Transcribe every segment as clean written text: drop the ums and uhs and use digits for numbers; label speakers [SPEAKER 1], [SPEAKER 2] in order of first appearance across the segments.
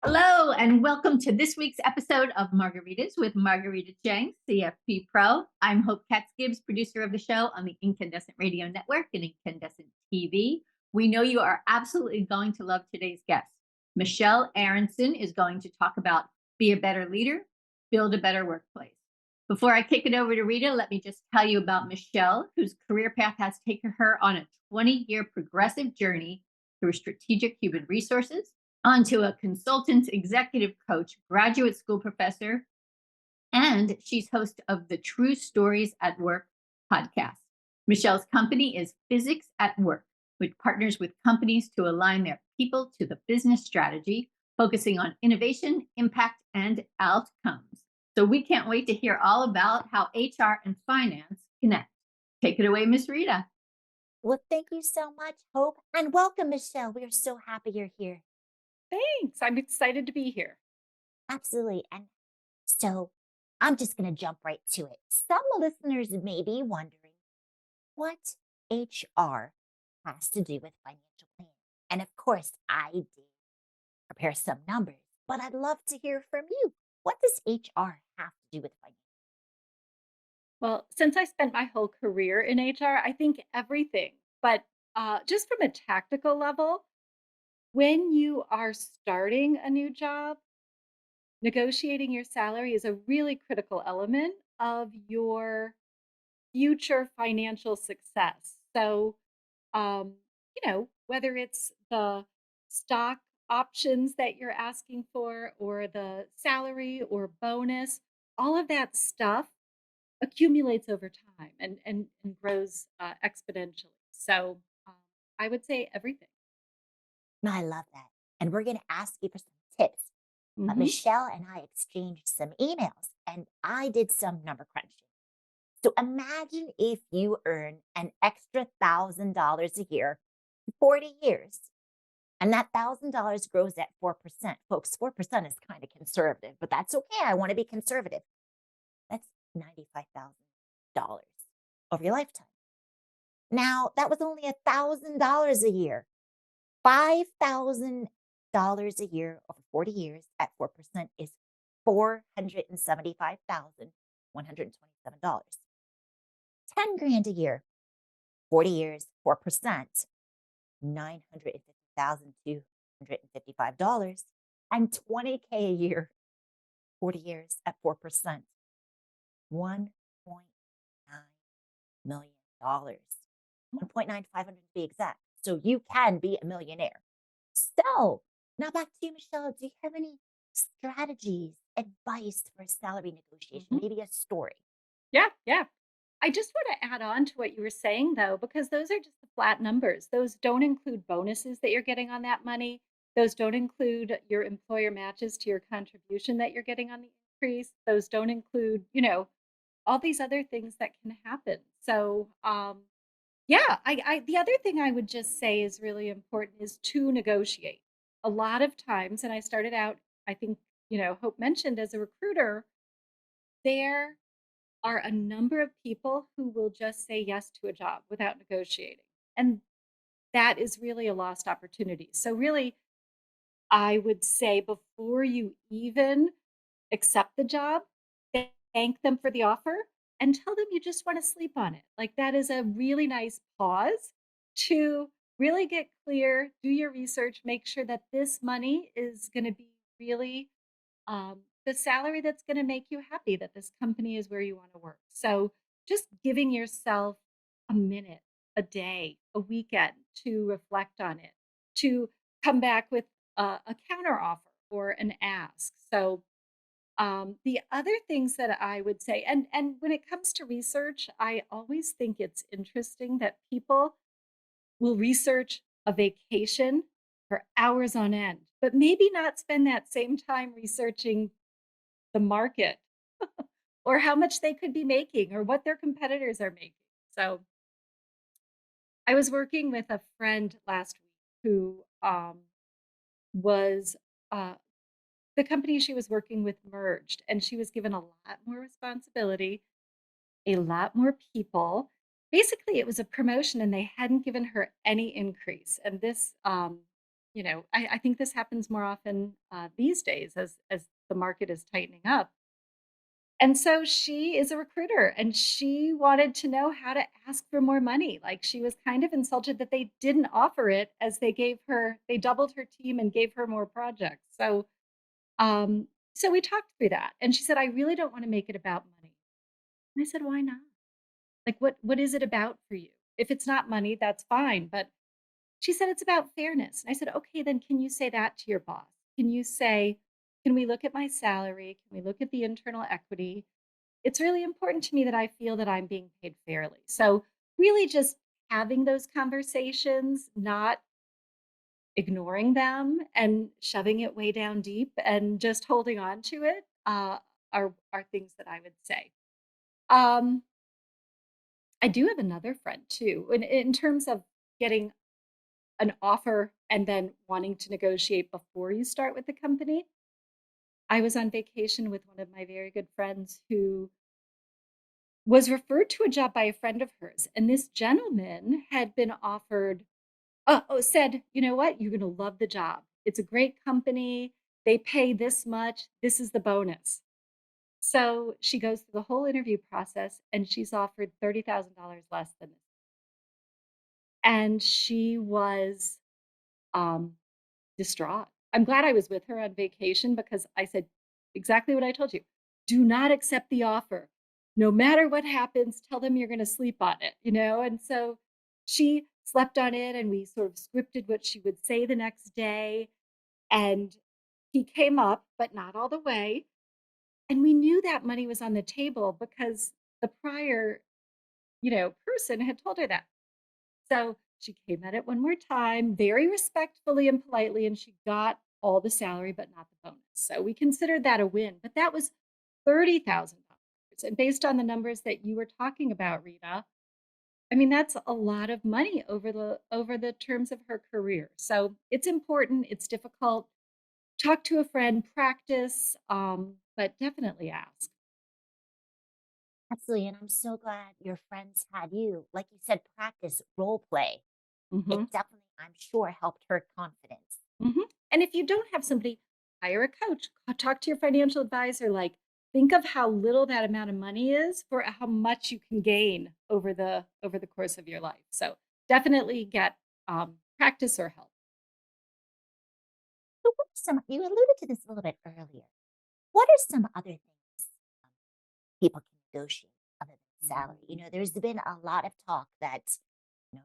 [SPEAKER 1] Hello, and welcome to this week's episode of Margaritas with Marguerita Cheng, CFP Pro. I'm Hope Katz-Gibbs, producer of the show on the Incandescent Radio Network and Incandescent TV. We know you are absolutely going to love today's guest. Michelle Aronson is going to talk about be a better leader, build a better workplace. Before I kick it over to Rita, let me just tell you about Michelle, whose career path has taken her on a 20-year progressive journey through strategic human resources, onto a consultant, executive coach, graduate school professor, and she's host of the True Stories at Work podcast. Michelle's company is Physics at Work, which partners with companies to align their people to the business strategy, focusing on innovation, impact, and outcomes. So we can't wait to hear all about how HR and finance connect. Take it away, Miss Rita.
[SPEAKER 2] Well, thank you so much, Hope, and welcome, Michelle. We are so happy you're here.
[SPEAKER 3] Thanks. I'm excited to be here.
[SPEAKER 2] Absolutely. And so I'm just going to jump right to it. Some listeners may be wondering what HR has to do with financial planning. And of course, I did prepare some numbers, but I'd love to hear from you. What does HR have to do with finance?
[SPEAKER 3] Well, since I spent my whole career in HR, I think everything. But just from a tactical level, when you are starting a new job, negotiating your salary is a really critical element of your future financial success. So, whether it's the stock options that you're asking for, or the salary or bonus, all of that stuff accumulates over time and grows exponentially. So I would say everything.
[SPEAKER 2] I love that. And we're going to ask you for some tips. But
[SPEAKER 3] Hmm.
[SPEAKER 2] Michelle and I exchanged some emails and I did some number crunching. So imagine if you earn an extra $1,000 a year for 40 years, and that $1,000 grows at 4%. Folks, 4% is kind of conservative, but that's okay. I want to be conservative. That's $95,000 over your lifetime. Now, that was only $1,000 a year. $5,000 a year over 40 years at 4% is $475,127. 10 grand a year, 40 years, 4%, $950,255. And 20K a year, 40 years at 4%, $1.9 million. 1.9500 to be exact. So you can be a millionaire. So now back to you, Michelle. Do you have any strategies, advice for salary negotiation?
[SPEAKER 3] Hmm.
[SPEAKER 2] Maybe a story?
[SPEAKER 3] Yeah, yeah. I just want to add on to what you were saying, though, because those are just the flat numbers. Those don't include bonuses that you're getting on that money. Those don't include your employer matches to your contribution that you're getting on the increase. Those don't include, all these other things that can happen. So, yeah, the other thing I would just say is really important is to negotiate. A lot of times, and I started out, I think, Hope mentioned as a recruiter, there are a number of people who will just say yes to a job without negotiating. And that is really a lost opportunity. So, really, I would say before you even accept the job, thank them for the offer and tell them you just want to sleep on it. Like that is a really nice pause to really get clear, do your research, make sure that this money is going to be really the salary that's going to make you happy, that this company is where you want to work. So just giving yourself a minute, a day, a weekend to reflect on it, to come back with a counter offer or an ask. So the other things that I would say, and when it comes to research, I always think it's interesting that people will research a vacation for hours on end, but maybe not spend that same time researching the market or how much they could be making or what their competitors are making. So I was working with a friend last week who was uh, the company she was working with merged, and she was given a lot more responsibility, a lot more people. Basically, it was a promotion, and they hadn't given her any increase. And this I think this happens more often these days as the market is tightening up. And so she is a recruiter and she wanted to know how to ask for more money. Like she was kind of insulted that they didn't offer it as they doubled her team and gave her more projects. Um, so we talked through that. And she said, I really don't want to make it about money. And I said, why not? Like what is it about for you? If it's not money, that's fine. But she said it's about fairness. And I said, okay, then can you say that to your boss? Can you say, can we look at my salary? Can we look at the internal equity? It's really important to me that I feel that I'm being paid fairly. So, really just having those conversations, not ignoring them and shoving it way down deep and just holding on to it are things that I would say. Um, I do have another friend too, in terms of getting an offer and then wanting to negotiate before you start with the company. I was on vacation with one of my very good friends who was referred to a job by a friend of hers. And this gentleman had been offered, said, you know what? You're going to love the job. It's a great company. They pay this much. This is the bonus. So she goes through the whole interview process and she's offered $30,000 less than this. And she was um, distraught. I'm glad I was with her on vacation because I said exactly what I told you. Do not accept the offer. No matter what happens, tell them you're going to sleep on it. And so she slept on it and we sort of scripted what she would say the next day. And he came up, but not all the way. And we knew that money was on the table because the prior, person had told her that. So she came at it one more time, very respectfully and politely, and she got all the salary, but not the bonus. So we considered that a win, but that was $30,000. And based on the numbers that you were talking about, Rita, I mean, that's a lot of money over the terms of her career. So it's important, it's difficult. Talk to a friend, practice, but definitely ask.
[SPEAKER 2] Absolutely. And I'm so glad your friends had you, like you said, practice role play. It
[SPEAKER 3] Hmm.
[SPEAKER 2] definitely, I'm sure, helped her confidence.
[SPEAKER 3] And if you don't have somebody, hire a coach. Talk to your financial advisor. Like, think of how little that amount of money is for how much you can gain over the course of your life. So definitely get practice or help.
[SPEAKER 2] So, what are you alluded to this a little bit earlier. What are some other things people can negotiate other than salary? There's been a lot of talk that, you know,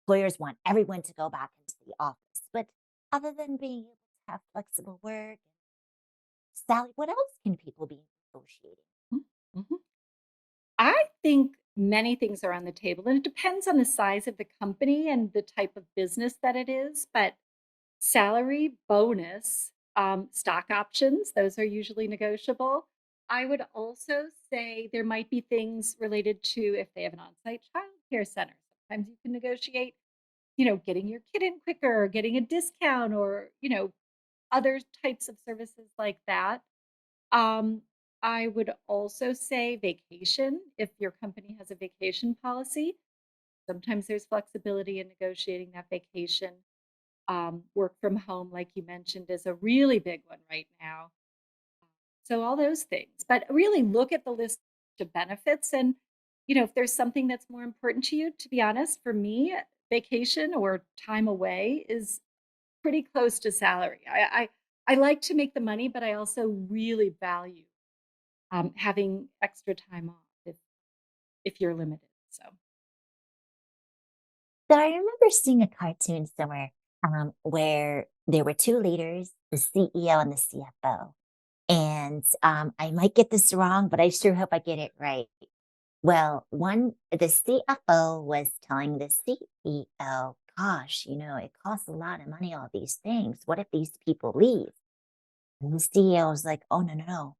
[SPEAKER 2] employers want everyone to go back into the office, but other than being able to have flexible work and salary, what else can people be negotiating?
[SPEAKER 3] Mhm. I think many things are on the table, and it depends on the size of the company and the type of business that it is. But salary, bonus, stock options, those are usually negotiable. I would also say there might be things related to if they have an on-site childcare center. Sometimes you can negotiate, getting your kid in quicker or getting a discount or, other types of services like that. Um, I would also say vacation, if your company has a vacation policy. Sometimes there's flexibility in negotiating that vacation. Work from home, like you mentioned, is a really big one right now. So all those things, but really look at the list of benefits and, if there's something that's more important to you, to be honest, for me, vacation or time away is pretty close to salary. I like to make the money, but I also really value having extra time off if you're limited. So.
[SPEAKER 2] So I remember seeing a cartoon somewhere where there were two leaders, the CEO and the CFO. And I might get this wrong, but I sure hope I get it right. Well, the CFO was telling the CEO, gosh, it costs a lot of money, all these things. What if these people leave? And the CEO was like, oh, no, no, no.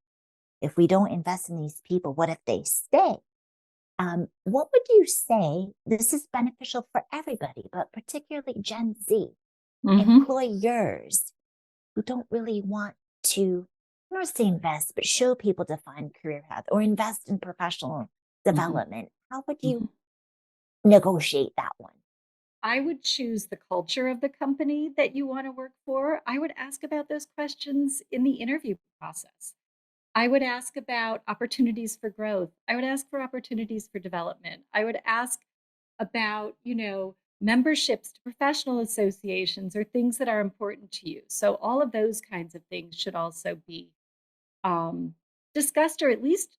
[SPEAKER 2] If we don't invest in these people, what if they stay? What would you say? This is beneficial for everybody, but particularly Gen Z
[SPEAKER 3] Hmm.
[SPEAKER 2] employers who don't really want to, I don't want to say invest, but show people defined career path or invest in professional
[SPEAKER 3] Hmm.
[SPEAKER 2] development. How would you
[SPEAKER 3] Hmm.
[SPEAKER 2] negotiate that one?
[SPEAKER 3] I would choose the culture of the company that you want to work for. I would ask about those questions in the interview process. I would ask about opportunities for growth. I would ask for opportunities for development. I would ask about, memberships to professional associations or things that are important to you. So all of those kinds of things should also be um, discussed or at least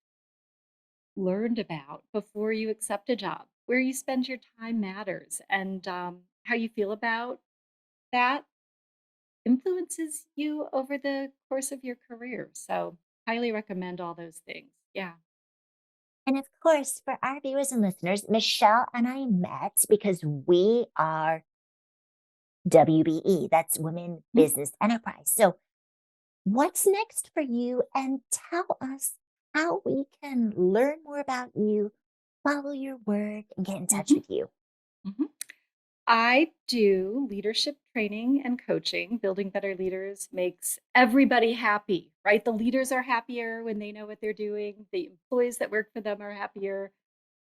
[SPEAKER 3] learned about before you accept a job. Where you spend your time matters, and how you feel about that influences you over the course of your career. So, highly recommend all those things. Yeah.
[SPEAKER 2] And of course, for our viewers and listeners, Michelle and I met because we are WBE, that's Women
[SPEAKER 3] Mhm.
[SPEAKER 2] Business Enterprise. So, what's next for you? And tell us how we can learn more about you, follow your work, and get in touch
[SPEAKER 3] Mhm.
[SPEAKER 2] with you.
[SPEAKER 3] Mhm. I do leadership training and coaching. Building better leaders makes everybody happy, right? The leaders are happier when they know what they're doing. The employees that work for them are happier.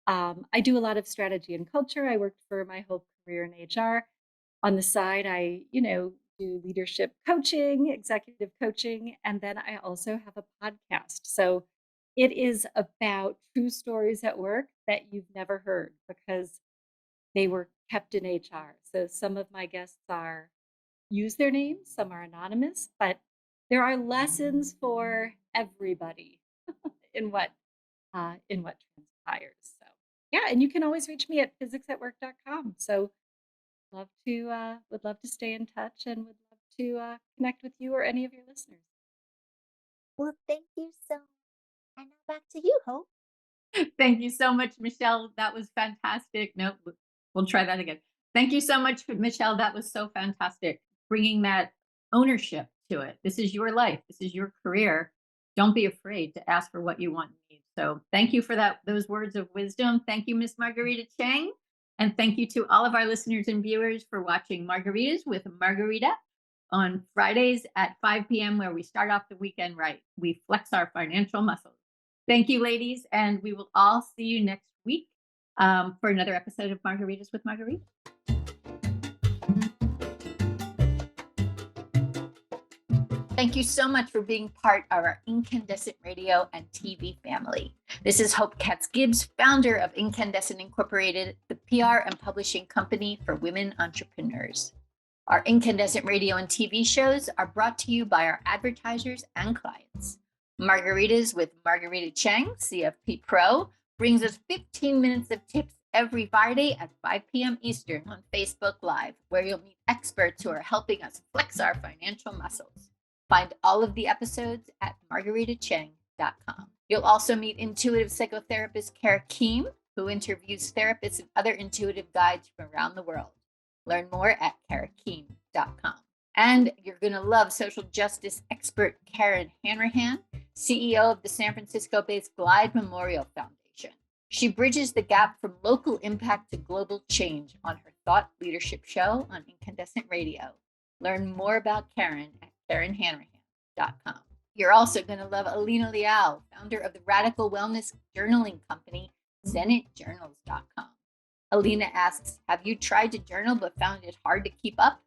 [SPEAKER 3] I do a lot of strategy and culture. I worked for my whole career in HR. On the side, I do leadership coaching, executive coaching, and then I also have a podcast. So it is about true stories at work that you've never heard because they were kept in HR. So some of my guests are use their names, some are anonymous, but there are lessons for everybody in what transpires. So yeah, and you can always reach me at physicsatwork.com. So would love to stay in touch and would love to connect with you or any of your listeners.
[SPEAKER 2] Well, thank you so much. And now back to you, Hope.
[SPEAKER 1] Thank you so much, Michelle. That was fantastic. No, we'll try that again. Thank you so much, Michelle. That was so fantastic. Bringing that ownership to it. This is your life. This is your career. Don't be afraid to ask for what you want and need. So thank you for those words of wisdom. Thank you, Miss Marguerita Cheng. And thank you to all of our listeners and viewers for watching Margaritas with Marguerita on Fridays at 5 p.m., where we start off the weekend right. We flex our financial muscles. Thank you, ladies. And we will all see you next week for another episode of Margaritas with Margarita. Thank you so much for being part of our Incandescent Radio and TV family. This is Hope Katz-Gibbs, founder of Incandescent Incorporated, the PR and publishing company for women entrepreneurs. Our Incandescent Radio and TV shows are brought to you by our advertisers and clients. Margaritas with Marguerita Cheng, CFP Pro, brings us 15 minutes of tips every Friday at 5 p.m. Eastern on Facebook Live, where you'll meet experts who are helping us flex our financial muscles. Find all of the episodes at margueritacheng.com. You'll also meet intuitive psychotherapist Kara Keem, who interviews therapists and other intuitive guides from around the world. Learn more at karakeem.com. And you're going to love social justice expert Karen Hanrahan, CEO of the San Francisco-based Glide Memorial Foundation. She bridges the gap from local impact to global change on her Thought Leadership Show on Incandescent Radio. Learn more about Karen at KarenHanrahan.com. You're also going to love Alina Liao, founder of the radical wellness journaling company, ZenitJournals.com. Alina asks, have you tried to journal but found it hard to keep up?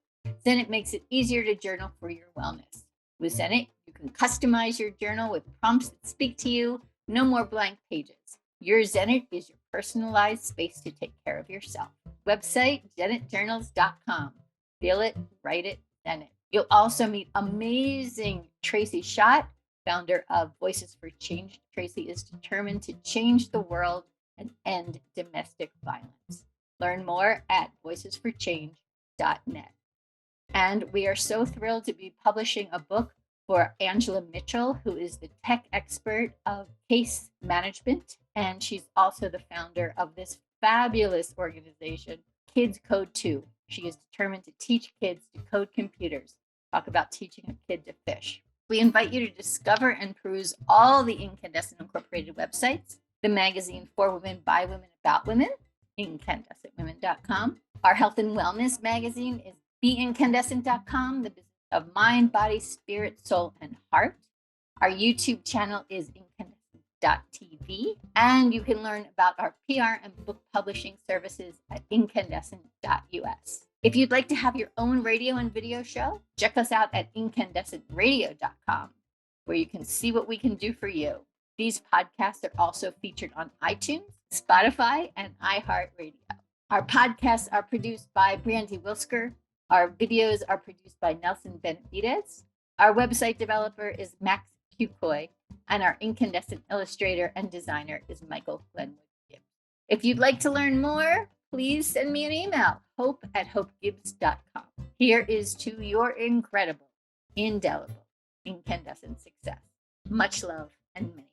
[SPEAKER 1] Zenit makes it easier to journal for your wellness. With Zenit, you can customize your journal with prompts that speak to you. No more blank pages. Your Zenit is your personalized space to take care of yourself. Website, ZenitJournals.com. Feel it, write it, Zenit. You'll also meet amazing Tracy Schott, founder of Voices for Change. Tracy is determined to change the world and end domestic violence. Learn more at voicesforchange.net. And we are so thrilled to be publishing a book for Angela Mitchell, who is the tech expert of case management. And she's also the founder of this fabulous organization, Kids Code 2. She is determined to teach kids to code computers. Talk about teaching a kid to fish. We invite you to discover and peruse all the Incandescent Incorporated websites, the magazine for women, by women, about women, incandescentwomen.com. Our health and wellness magazine is beincandescent.com, the business of mind, body, spirit, soul, and heart. Our YouTube channel is Incandescent incandescent.tv. And you can learn about our PR and book publishing services at incandescent.us. If you'd like to have your own radio and video show, check us out at incandescentradio.com, where you can see what we can do for you. These podcasts are also featured on iTunes, Spotify, and iHeartRadio. Our podcasts are produced by Brandy Wilsker. Our videos are produced by Nelson Benavides. Our website developer is Max Kukoy, and our incandescent illustrator and designer is Michael Glenwood Gibbs. If you'd like to learn more, please send me an email, hope@hopegibbs.com. Here is to your incredible, indelible, incandescent success. Much love and many